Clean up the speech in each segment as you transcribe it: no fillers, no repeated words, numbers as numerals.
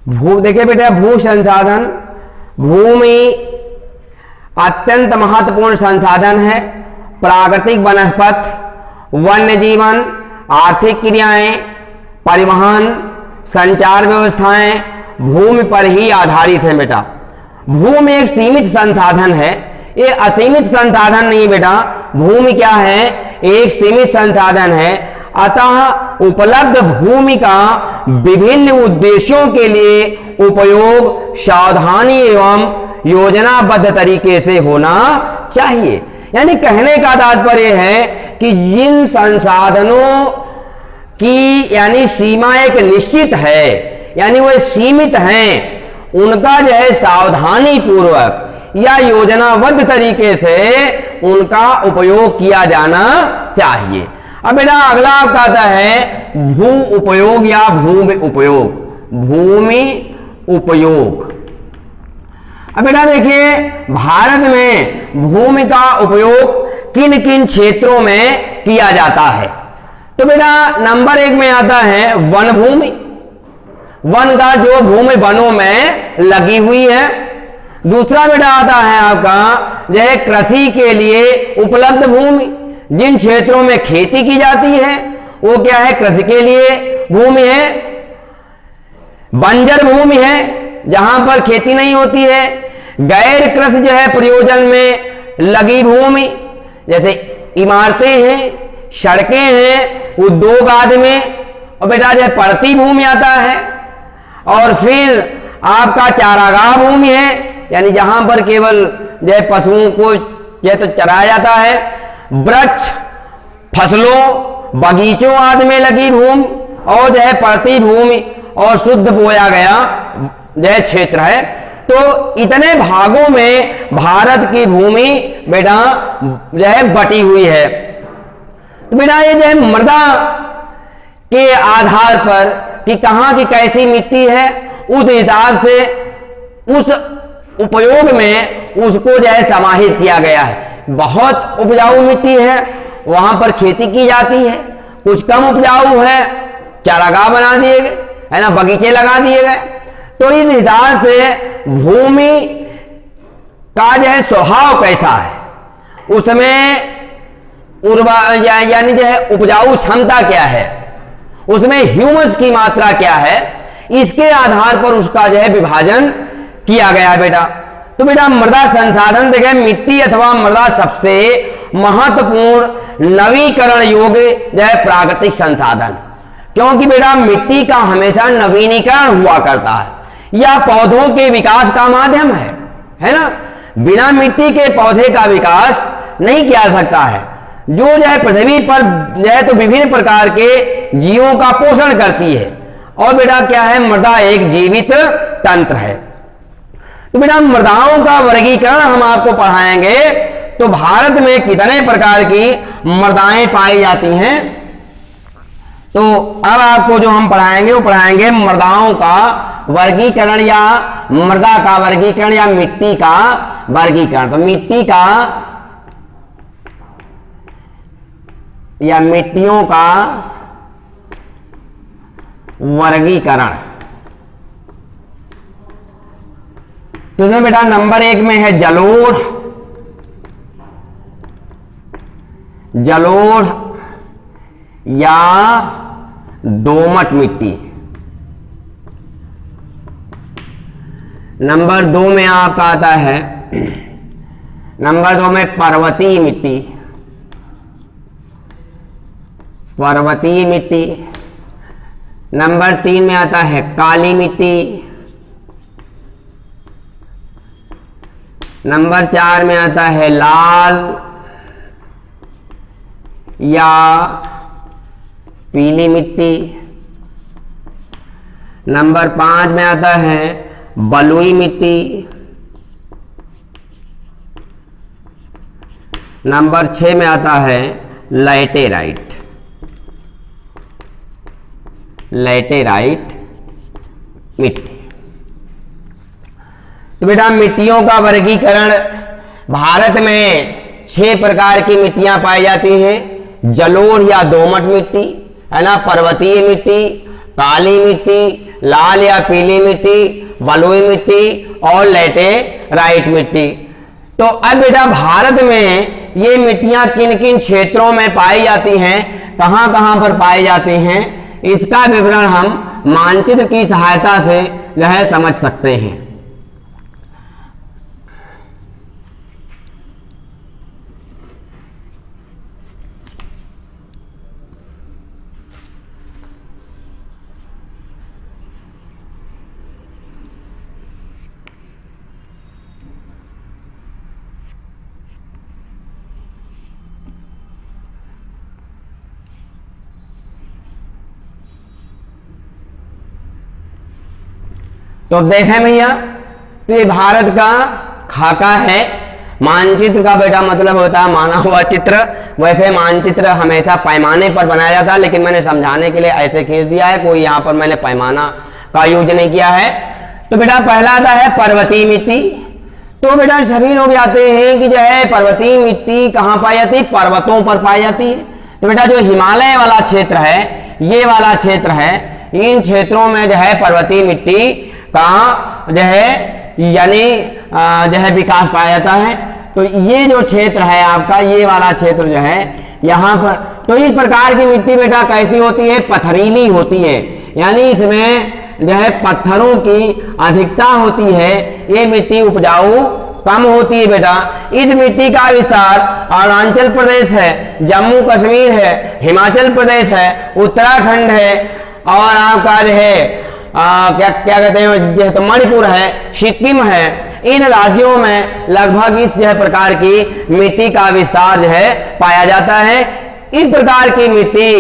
देखिए बेटा, भू संसाधन, भूमि अत्यंत महत्वपूर्ण संसाधन है। प्राकृतिक वनस्पति, वन्य जीवन, आर्थिक क्रियाएं, परिवहन, संचार व्यवस्थाएं भूमि पर ही आधारित है बेटा। भूमि एक सीमित संसाधन है, ये असीमित संसाधन नहीं बेटा। भूमि क्या है? एक सीमित संसाधन है। अतः उपलब्ध भूमि का विभिन्न उद्देश्यों के लिए उपयोग सावधानी एवं योजनाबद्ध तरीके से होना चाहिए। यानी कहने का तात्पर्य है कि जिन संसाधनों की यानी सीमा एक निश्चित है, यानी वह सीमित हैं, उनका जो है सावधानी पूर्वक या योजनाबद्ध तरीके से उनका उपयोग किया जाना चाहिए। अब बेटा अगला आपका आता है भू उपयोग या भूमि उपयोग, भूमि उपयोग। अब बेटा देखिए, भारत में भूमि का उपयोग किन किन क्षेत्रों में किया जाता है? तो बेटा नंबर 1 में आता है वन भूमि। वन का जो भूमि वनों में लगी हुई है। दूसरा बेटा आता है आपका जो है कृषि के लिए उपलब्ध भूमि, जिन क्षेत्रों में खेती की जाती है वो क्या है? कृषि के लिए भूमि है। बंजर भूमि है, जहां पर खेती नहीं होती है। गैर कृषि जो है प्रयोजन में लगी भूमि, जैसे इमारतें हैं, सड़कें हैं, उद्योग आदि में। और बेटा जो है पड़ती भूमि आता है। और फिर आपका चारागाह भूमि है, यानी जहां पर केवल जो है पशुओं को जो तो चराया जाता है। वृक्ष, फसलों, बगीचों आदि में लगी भूमि और जो है पड़ती भूमि और शुद्ध बोया गया जो है क्षेत्र है। तो इतने भागों में भारत की भूमि बेटा जो है बटी हुई है। तो बेटा ये जो है मृदा के आधार पर कि कहां की कैसी मिट्टी है, उस हिसाब से उस उपयोग में उसको जो है समाहित किया गया है। बहुत उपजाऊ मिट्टी है, वहां पर खेती की जाती है। कुछ कम उपजाऊ है, चारागाह बना दिए गए, है ना, बगीचे लगा दिए गए। तो इस हिसाब से भूमि का जो है स्वभाव कैसा है, उसमें यानी जो है उपजाऊ क्षमता क्या है, उसमें ह्यूमस की मात्रा क्या है, इसके आधार पर उसका जो है विभाजन किया गया है बेटा। तो बेटा मृदा संसाधन देखें, मिट्टी अथवा मृदा सबसे महत्वपूर्ण नवीकरण योग्य जो है प्राकृतिक संसाधन, क्योंकि बेटा मिट्टी का हमेशा नवीनीकरण हुआ करता है या पौधों के विकास का माध्यम है ना। बिना मिट्टी के पौधे का विकास नहीं किया जा सकता है। जो है पृथ्वी पर जो है तो विभिन्न प्रकार के जीवों का पोषण करती है। और बेटा क्या है? मृदा एक जीवित तंत्र है। तो बेटा मृदाओं का वर्गीकरण हम आपको पढ़ाएंगे। तो भारत में कितने प्रकार की मृदाएं पाई जाती हैं, तो अब आपको जो हम पढ़ाएंगे वो पढ़ाएंगे मृदाओं का वर्गीकरण या मृदा का वर्गीकरण या मिट्टी का वर्गीकरण। तो मिट्टी का या मिट्टियों का वर्गीकरण। तो इसमें बेटा नंबर 1 में है जलोढ़, जलोढ़ या दोमट मिट्टी। नंबर 2 में आपका आता है, नंबर 2 में पर्वतीय मिट्टी, पर्वतीय मिट्टी। नंबर 3 में आता है काली मिट्टी। नंबर 4 में आता है लाल या पीली मिट्टी। नंबर 5 में आता है बलुई मिट्टी। नंबर 6 में आता है लैटेराइट, लैटेराइट मिट्टी। तो बेटा मिट्टियों का वर्गीकरण, भारत में 6 प्रकार की मिट्टियां पाई जाती हैं। जलोढ़ या दोमट मिट्टी, है ना, पर्वतीय मिट्टी, काली मिट्टी, लाल या पीली मिट्टी, बलुई मिट्टी और लैटेराइट मिट्टी। तो अब बेटा भारत में ये मिट्टियां किन किन क्षेत्रों में पाई जाती हैं, कहां कहां पर पाई जाती हैं, इसका विवरण हम मानचित्र की सहायता से वह समझ सकते हैं। तो देखें भैया, तो ये भारत का खाका है। मानचित्र का बेटा मतलब होता है माना हुआ चित्र। वैसे मानचित्र हमेशा पैमाने पर बनाया जाता है, लेकिन मैंने समझाने के लिए ऐसे खींच दिया है, कोई यहां पर मैंने पैमाना का यूज नहीं किया है। तो बेटा पहला आता है पर्वतीय मिट्टी। तो बेटा सभी लोग जानते हैं कि जो है पर्वतीय मिट्टी कहां पाई जाती है, पर्वतों पर पाई जाती है। तो बेटा जो हिमालय वाला क्षेत्र है, ये वाला क्षेत्र है, इन क्षेत्रों में जो है पर्वतीय मिट्टी का जो है यानी जो है विकास पाया जाता है। तो ये जो क्षेत्र है आपका, ये वाला क्षेत्र जो है यहाँ पर, तो इस प्रकार की मिट्टी बेटा कैसी होती है, पथरीली होती है, यानी इसमें जो है पत्थरों की अधिकता होती है। ये मिट्टी उपजाऊ कम होती है बेटा। इस मिट्टी का विस्तार अरुणाचल प्रदेश है, जम्मू कश्मीर है, हिमाचल प्रदेश है, उत्तराखंड है और आपका जो है क्या कहते हैं जैसे तो मणिपुर है, सिक्किम है। इन राज्यों में लगभग इस यह प्रकार की मिट्टी का विस्तार जो है पाया जाता है। इस प्रकार की मिट्टी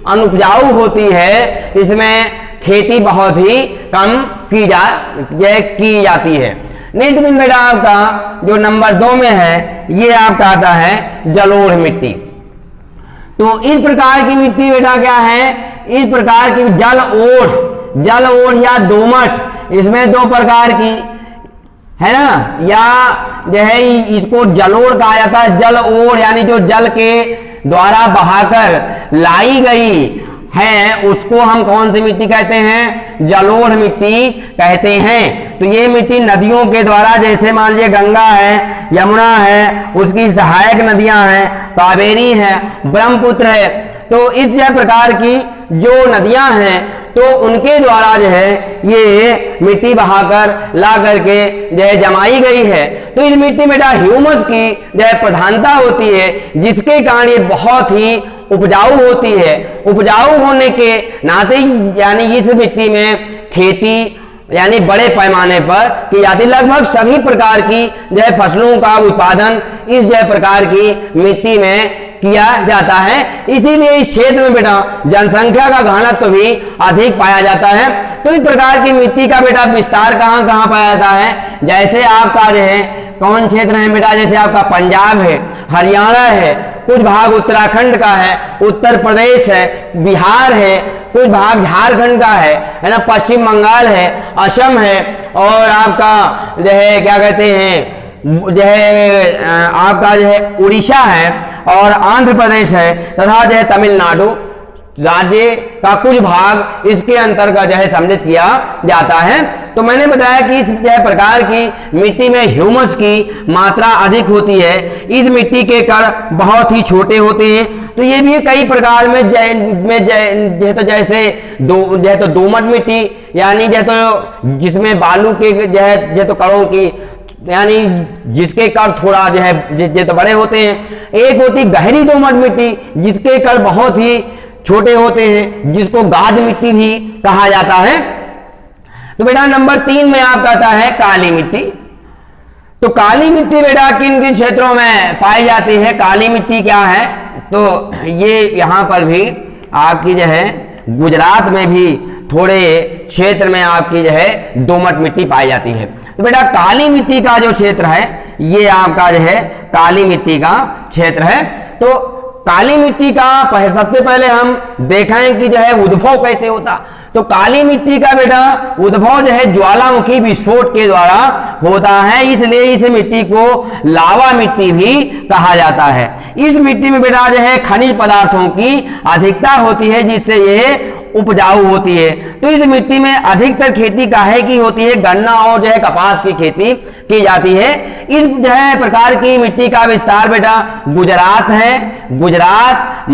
अनुपजाऊ होती है, इसमें खेती बहुत ही कम की जाती है। नेक्स्ट दिन बेटा आपका जो नंबर 2 में है, ये आपका आता है जलोढ़ मिट्टी। तो इस प्रकार की मिट्टी बेटा क्या है, इस प्रकार की जल ओढ़ या दोमट, इसमें 2 प्रकार की है ना, या जो है इसको जलोढ़ कहा जाता है। जल ओढ़ यानी जो जल के द्वारा बहाकर लाई गई है, उसको हम कौन सी मिट्टी कहते हैं, जलोढ़ मिट्टी कहते हैं। तो ये मिट्टी नदियों के द्वारा, जैसे मान लीजिए गंगा है, यमुना है, उसकी सहायक नदियां हैं, कावेरी है, ब्रह्मपुत्र है, तो इस प्रकार की जो नदियां हैं, तो उनके द्वारा जो है ये मिट्टी बहाकर ला करके जो है जमाई गई है। तो इस मिट्टी में ह्यूमस की जो है प्रधानता होती है, जिसके कारण ये बहुत ही उपजाऊ होती है। उपजाऊ होने के नाते यानी इस मिट्टी में खेती यानी बड़े पैमाने पर की जाती, लगभग सभी प्रकार की जो है फसलों का उत्पादन इस जो प्रकार की मिट्टी में किया जाता है। इसीलिए इस क्षेत्र में बेटा जनसंख्या का घनत्व भी अधिक पाया जाता है। तो इस प्रकार की मिट्टी का बेटा विस्तार कहां कहां पाया जाता है, जैसे आपका जो है कौन क्षेत्र है बेटा, जैसे आपका पंजाब है, हरियाणा है, कुछ भाग उत्तराखंड का है, उत्तर प्रदेश है, बिहार है, कुछ भाग झारखंड का है ना, पश्चिम बंगाल है, असम है, और आपका जो है क्या कहते हैं जो है आपका जो है उड़ीसा है और आंध्र प्रदेश है, तथा जो है तमिलनाडु राज्य का कुछ भाग इसके अंतर्गत जो है सम्मिलित किया जाता है। तो मैंने बताया कि इस प्रकार की मिट्टी में ह्यूमस की मात्रा अधिक होती है। इस मिट्टी के कण बहुत ही छोटे होते हैं। तो ये भी कई प्रकार में जैसे तो दोमट मिट्टी यानी जैसे जिसमें बालू के जैसे कणों की यानी जिसके कण थोड़ा जो है तो बड़े होते हैं। एक होती गहरी दोमट मिट्टी जिसके कण बहुत ही छोटे होते हैं, जिसको गाद मिट्टी भी कहा जाता है। तो बेटा नंबर 3 में आपका आता है काली मिट्टी। तो काली मिट्टी बेटा किन किन क्षेत्रों में पाई जाती है, काली मिट्टी क्या है, तो ये यहां पर भी आपकी जो है गुजरात में भी थोड़े क्षेत्र में आपकी जो है दोमट मिट्टी पाई जाती है। तो बेटा काली मिट्टी का जो क्षेत्र है ये आपका जो है काली मिट्टी का क्षेत्र है। तो काली मिट्टी का सबसे पहले हम देखें कि जो है उद्भव कैसे होता। तो काली मिट्टी का बेटा उद्भव जो है ज्वालामुखी विस्फोट के द्वारा होता है, इसलिए इस मिट्टी को लावा मिट्टी भी कहा जाता है। इस मिट्टी में बेटा जो है खनिज पदार्थों की अधिकता होती है, जिससे यह उपजाऊ होती है। तो इस मिट्टी में अधिकतर खेती काहे की होती है? गन्ना और जो है कपास की खेती की जाती है। इस जो है प्रकार की मिट्टी का विस्तार बेटा गुजरात है, गुजरात,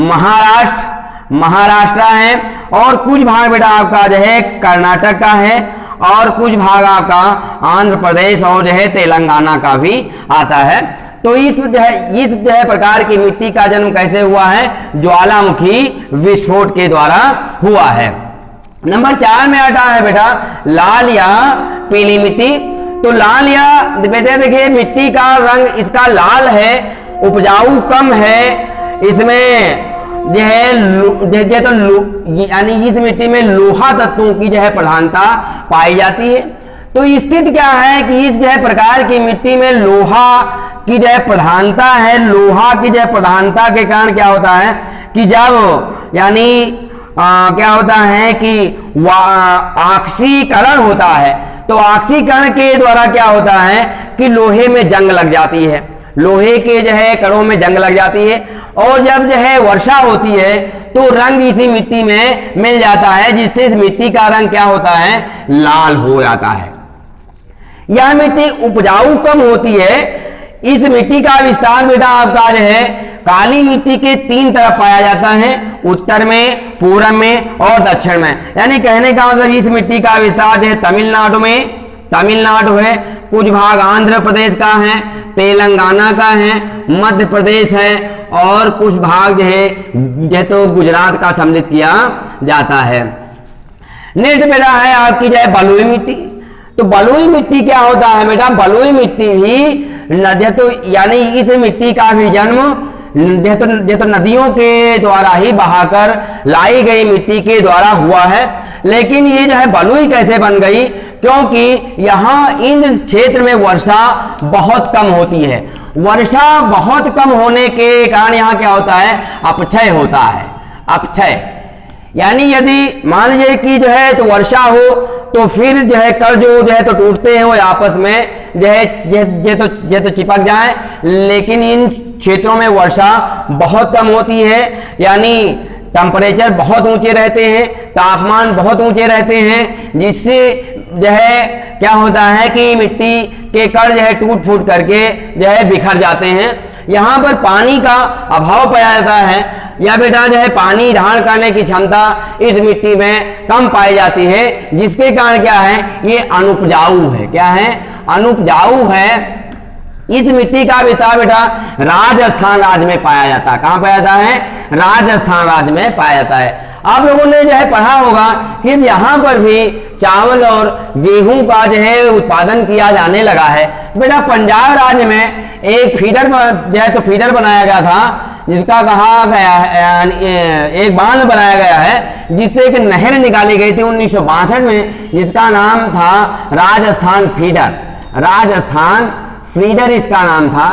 महाराष्ट्र है, और कुछ भाग बेटा आपका जो है कर्नाटक का है, और कुछ भाग आपका आंध्र प्रदेश और जो है तेलंगाना का भी आता है। तो इस जो है प्रकार की मिट्टी का जन्म कैसे हुआ है? ज्वालामुखी विस्फोट के द्वारा हुआ है। नंबर 4 में आता है बेटा लाल या पीली मिट्टी। तो लाल या बेटे देखिए मिट्टी का रंग इसका लाल है, उपजाऊ कम है, इसमें जो है तो यानी इस मिट्टी में लोहा तत्वों की जो है प्रधानता पाई जाती है। तो स्थिति क्या है कि इस जो है प्रकार की मिट्टी में लोहा की जो है प्रधानता है। लोहा की जो है प्रधानता के कारण क्या होता है कि जब यानी क्या होता है कि ऑक्सीकरण होता है, तो ऑक्सीकरण के द्वारा क्या होता है कि लोहे में जंग लग जाती है, लोहे के जो है कणों में जंग लग जाती है, और जब जो है वर्षा होती है तो रंग इसी मिट्टी में मिल जाता है, जिससे इस मिट्टी का रंग क्या होता है? लाल हो जाता है। यह मिट्टी उपजाऊ कम होती है। इस मिट्टी का विस्तार बेटा आपका जो है काली मिट्टी के 3 तरफ पाया जाता है, उत्तर में, पूर्व में और दक्षिण में। यानी कहने का मतलब इस मिट्टी का विस्तार जो है तमिलनाडु में, तमिलनाडु है, कुछ भाग आंध्र प्रदेश का है, तेलंगाना का है, मध्य प्रदेश है, और कुछ भाग जो है तो गुजरात का सम्मिलित किया जाता है। नेक्स्ट बेटा है आपकी जो है बलुई मिट्टी। तो बलुई मिट्टी क्या होता है बेटा? बलुई मिट्टी भी तो यानी इस मिट्टी का भी जन्म तो नदियों के द्वारा ही बहाकर लाई गई मिट्टी के द्वारा हुआ है। लेकिन ये जो है बलुई कैसे बन गई? क्योंकि यहाँ इन क्षेत्र में वर्षा बहुत कम होती है। वर्षा बहुत कम होने के कारण यहाँ क्या होता है? अपक्षय होता है। अपक्षय यानी यदि मान लीजिए कि जो है तो वर्षा हो तो फिर जो है कल जो है तो टूटते हैं वो आपस में जो है तो चिपक जाए। लेकिन इन क्षेत्रों में वर्षा बहुत कम होती है, यानी टेम्परेचर बहुत ऊंचे रहते हैं, तापमान बहुत ऊंचे रहते हैं, जिससे जो है क्या होता है कि मिट्टी के कण जो है टूट फूट करके जो है बिखर जाते हैं। यहाँ पर पानी का अभाव पाया जाता है, या बेटा जो है पानी धारण करने की क्षमता इस मिट्टी में कम पाई जाती है, जिसके कारण क्या है? ये अनुपजाऊ है। क्या है? अनुपजाऊ है। इस मिट्टी का विस्तार बेटा राजस्थान राज्य में पाया जाता है। कहां पाया जाता है? राजस्थान राज्य में पाया जाता है। आप लोगों ने जो है पढ़ा होगा कि यहां पर भी चावल और गेहूं का जो है उत्पादन किया जाने लगा है। बेटा पंजाब राज्य में एक फीडर जो है तो फीडर बनाया गया था, जिसका कहा गया है एक बांध बनाया गया है, जिससे एक नहर निकाली गई थी 1962 में, जिसका नाम था राजस्थान फीडर। राजस्थान फीडर इसका नाम था।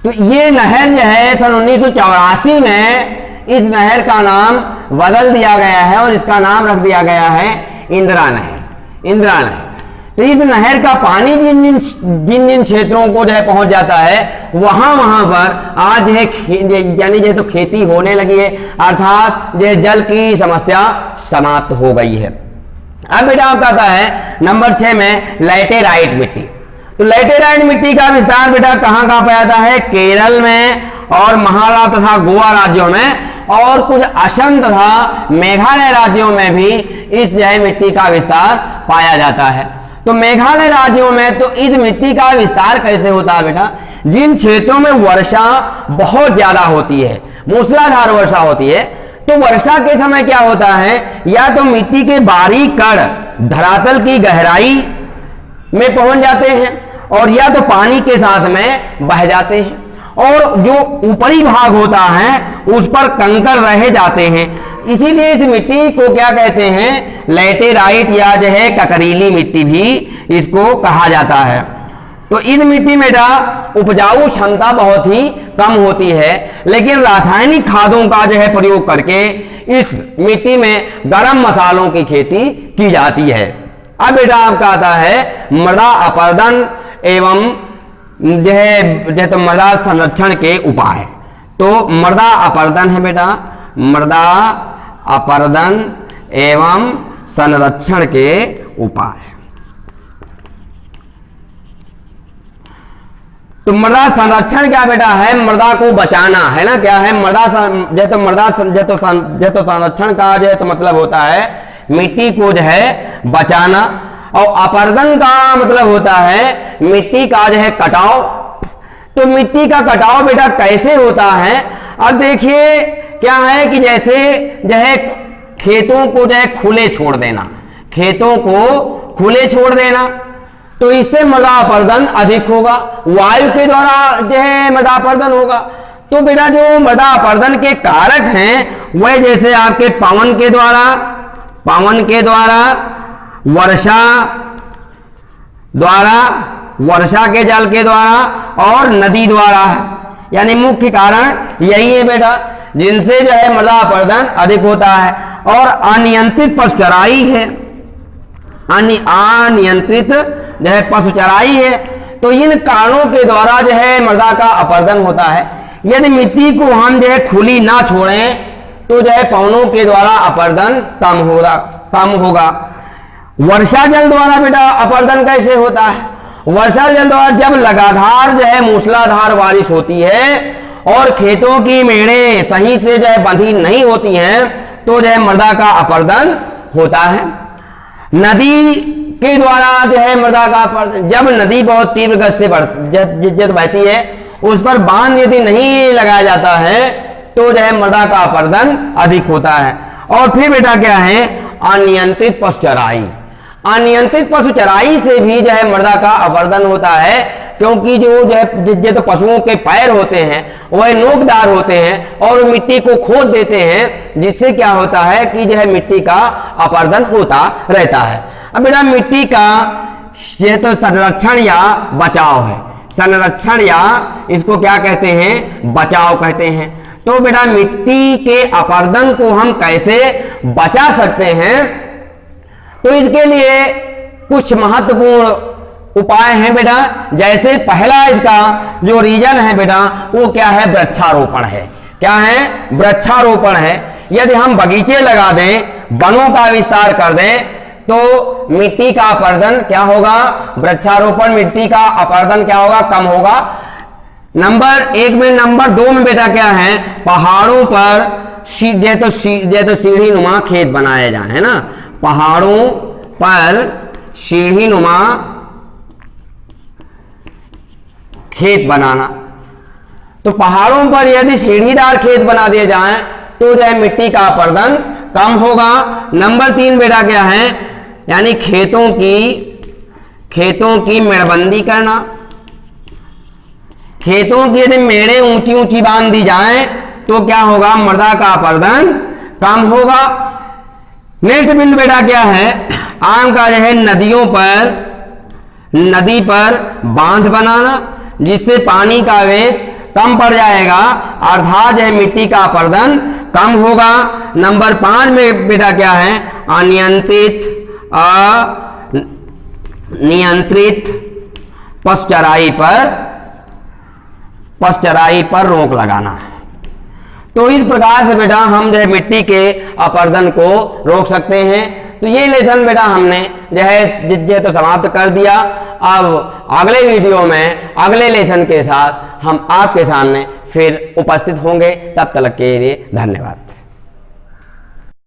तो ये नहर जो है सन 1984 में इस नहर का नाम बदल दिया गया है और इसका नाम रख दिया गया है इंदिरा नहर। इंदिरा नहर। तो इस नहर का पानी जिन जिन क्षेत्रों को जो है पहुंच जाता है, वहां पर आज है यानी जो तो खेती होने लगी है, अर्थात जो जल की समस्या समाप्त हो गई है। अब बेटा आपका आता है नंबर 6 में लैटेराइट मिट्टी। तो लैटेराइट मिट्टी का विस्तार बेटा कहां कहां पाया जाता है? केरल में और महाराष्ट्र तथा गोवा राज्यों में, और कुछ असम तथा मेघालय राज्यों में भी इस जो है मिट्टी का विस्तार पाया जाता है। तो मेघालय राज्यों में तो इस मिट्टी का विस्तार कैसे होता है बेटा? जिन क्षेत्रों में वर्षा बहुत ज्यादा होती है, मूसलाधार वर्षा होती है, तो वर्षा के समय क्या होता है, या तो मिट्टी के बारीक कण धरातल की गहराई में पहुंच जाते हैं, और या तो पानी के साथ में बह जाते हैं, और जो ऊपरी भाग होता है उस पर कंकड़ रह जाते हैं। इसीलिए इस मिट्टी को क्या कहते हैं? लैटेराइट या जो है ककरीली मिट्टी भी इसको कहा जाता है। तो इस मिट्टी में उपजाऊ क्षमता बहुत ही कम होती है, लेकिन रासायनिक खादों का जो है प्रयोग करके इस मिट्टी में गरम मसालों की खेती की जाती है। अब बेटा आपका आता है मृदा अपरदन एवं तो मृदा संरक्षण के उपाय। तो मृदा अपरदन है बेटा, मृदा अपरदन एवं संरक्षण के उपाय। तो मृदा संरक्षण क्या बेटा है? मृदा को बचाना है ना। क्या है मृदा संरक्षण का जो है तो मतलब होता है मिट्टी को जो है बचाना, और अपरदन का मतलब होता है मिट्टी का जो है कटाव। तो मिट्टी का कटाव बेटा कैसे होता है? अब देखिए क्या है कि जैसे जो है खेतों को जो है खुले छोड़ देना, खेतों को खुले छोड़ देना, तो इससे मृदा अपरदन अधिक होगा। वायु के द्वारा जो है मृदा अपरदन होगा। तो बेटा जो मृदा अपरदन के कारक हैं वह जैसे आपके पवन के द्वारा, वर्षा के जल के द्वारा और नदी द्वारा है। यानी मुख्य कारण यही है बेटा जिनसे जो है मृदा अपरदन अधिक होता है। और अनियंत्रित पशु चराई है, अनियंत्रित जो है पशु चराई है। तो इन कारणों के द्वारा जो है मृदा का अपरदन होता है। यदि मिट्टी को हम जो है खुली ना छोड़ें तो जो है पवनों के द्वारा अपरदन कम होगा। वर्षा जल द्वारा बेटा अपरदन कैसे होता है? वर्षा जल द्वारा जब लगातार जो है मूसलाधार बारिश होती है और खेतों की मेड़ें सही से जो है बंधी नहीं होती हैं तो जो है मृदा का अपरदन होता है। नदी के द्वारा जो है मृदा का अपरदन, जब नदी बहुत तीव्र गति से बहती है उस पर बांध यदि नहीं लगाया जाता है तो जो है मृदा का अपरदन अधिक होता है। और फिर बेटा क्या है? अनियंत्रित पशु चराई। अनियंत्रित पशु चराई से भी जो है मृदा का अपरदन होता है, क्योंकि जो तो पशुओं के पैर होते हैं वह नोकदार होते हैं और मिट्टी को खोद देते हैं, जिससे क्या होता है कि जो है मिट्टी का अपरदन होता रहता है। अब बेटा मिट्टी का ये तो संरक्षण या बचाव है। संरक्षण या इसको क्या कहते हैं? बचाव कहते हैं। तो बेटा मिट्टी के अपरदन को हम कैसे बचा सकते हैं? तो इसके लिए कुछ महत्वपूर्ण उपाय हैं बेटा। जैसे पहला इसका जो रीजन है बेटा वो क्या है? वृक्षारोपण है। क्या है? वृक्षारोपण है। यदि हम बगीचे लगा दें, वनों का विस्तार कर दें तो मिट्टी का अपरदन क्या होगा? वृक्षारोपण मिट्टी का अपरदन क्या होगा? कम होगा। नंबर 1 में। नंबर 2 में बेटा क्या है? पहाड़ों पर सीढ़ी नुमा खेत बनाए जाए, है ना। पहाड़ों पर सीढ़ी नुमा खेत बनाना। तो पहाड़ों पर यदि सीढ़ीदार खेत बना दिए जाएं तो जो है मिट्टी का अपरदन कम होगा। नंबर 3 बेटा क्या है? यानी खेतों की मेड़बंदी करना। खेतों की यदि मेड़ें ऊंची ऊंची बांध दी जाएं तो क्या होगा? मृदा का अपरदन कम होगा। नेक्स्ट बिंदु बेटा क्या है? आम का जो है नदी पर बांध बनाना, जिससे पानी का वेग कम पड़ जाएगा, अर्थात जो है मिट्टी का अपरदन कम होगा। नंबर 5 में बेटा क्या है? अनियंत्रित पशु चराई पर रोक लगाना है। तो इस प्रकार से बेटा हम जो है मिट्टी के अपरदन को रोक सकते हैं। तो ये लेसन बेटा हमने जो है तो समाप्त कर दिया। अब अगले वीडियो में अगले लेसन के साथ हम आपके सामने फिर उपस्थित होंगे। तब तक के लिए धन्यवाद।